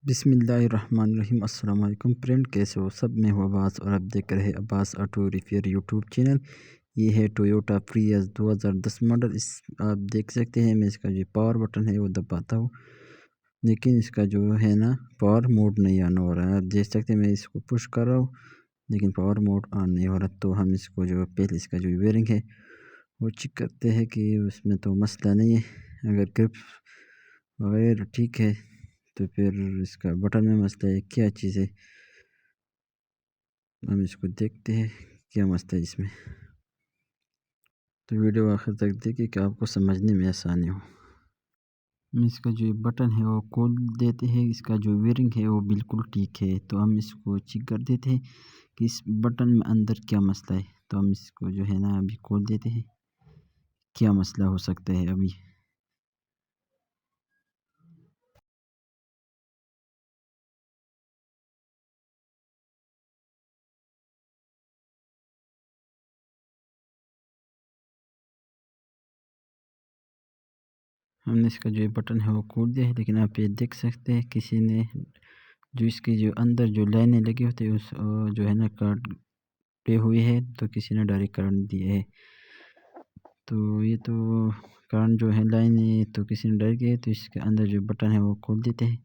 بسم اللہ الرحمن الرحیم۔ السلام علیکم فرینڈ، کیسے ہو سب؟ میں ہوں عباس اور آپ دیکھ رہے عباس آٹو ریپیئر یوٹیوب چینل۔ یہ ہے ٹویوٹا پریس 2010 ماڈل۔ آپ دیکھ سکتے ہیں میں اس کا جو پاور بٹن ہے وہ دباتا ہوں، لیکن اس کا جو ہے نا پاور موڈ نہیں آن ہو رہا ہے۔ آپ دیکھ سکتے ہیں میں اس کو پش کر رہا ہوں لیکن پاور موڈ آن نہیں ہو رہا۔ تو ہم اس کو جو پہلے اس کا جو ویئرنگ ہے وہ چیک کرتے ہیں کہ اس میں تو مسئلہ نہیں ہے۔ اگر گرپ وغیرہ ٹھیک ہے تو پھر اس کا بٹن میں مسئلہ ہے، کیا چیز ہے ہم اس کو دیکھتے ہیں کیا مسئلہ ہے اس میں۔ تو ویڈیو آخر تک دیکھیں کہ آپ کو سمجھنے میں آسانی ہو۔ ہم اس کا جو بٹن ہے وہ کھول دیتے ہیں، اس کا جو ویئرنگ ہے وہ بالکل ٹھیک ہے۔ تو ہم اس کو چیک کر دیتے ہیں کہ اس بٹن میں اندر کیا مسئلہ ہے۔ تو ہم اس کو جو ہے نا ابھی کھول دیتے ہیں، کیا مسئلہ ہو سکتا ہے ابھی۔ ہم نے اس کا جو بٹن ہے وہ کھول دیا ہے، لیکن آپ یہ دیکھ سکتے ہیں کسی نے جو اس کی جو اندر جو لائنیں لگی ہوتی ہے اس جو ہے نا کاٹ پہ ہوئی ہے، تو کسی نے ڈائریکٹ کرنٹ دیا ہے۔ تو یہ تو کرنٹ جو ہے لائن تو کسی نے ڈائریکٹ دیا ہے، تو اس کے اندر جو بٹن ہے وہ کھول دیتے ہیں،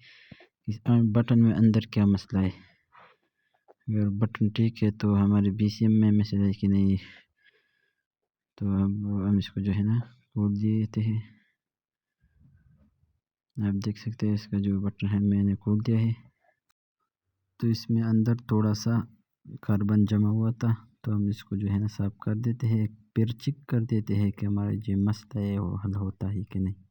اس بٹن میں اندر کیا مسئلہ ہے۔ اگر بٹن ٹھیک ہے تو ہمارے بی سی ایم میں مسئلہ ہے کہ نہیں۔ تو اب ہم اس کو جو ہے نا کھول دیتے ہیں۔ آپ دیکھ سکتے ہیں اس کا جو بٹن ہے میں نے کھول دیا ہے۔ تو اس میں اندر تھوڑا سا کاربن جمع ہوا تھا، تو ہم اس کو جو ہے نا صاف کر دیتے ہیں، پھر چیک کر دیتے ہیں کہ ہمارا جو مسئلہ ہے وہ حل ہوتا ہے کہ نہیں۔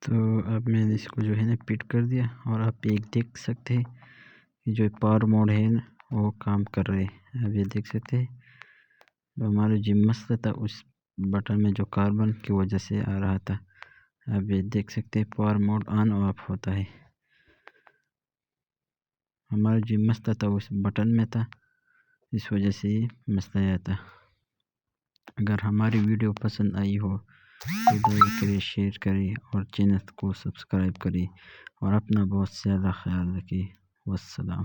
تو اب میں نے اس کو جو ہے نا فٹ کر دیا، اور آپ ایک دیکھ سکتے ہیں کہ جو پاور موڈ ہے نا وہ کام کر رہے ہیں۔ اب یہ دیکھ سکتے ہیں جو ہمارا جو مسئلہ تھا اس بٹن میں جو کاربن کی وجہ سے آ رہا تھا، اب یہ دیکھ سکتے ہیں پاور موڈ آن اور آف ہوتا ہے۔ ہمارا جو مسئلہ تھا اس بٹن میں تھا، اس وجہ سے یہ مسئلہ آیا تھا۔ اگر ہماری ویڈیو پسند آئی ہو تو لائک کریں، شیئر کریں اور چینل کو سبسکرائب کریں، اور اپنا بہت زیادہ خیال رکھیں۔ والسلام۔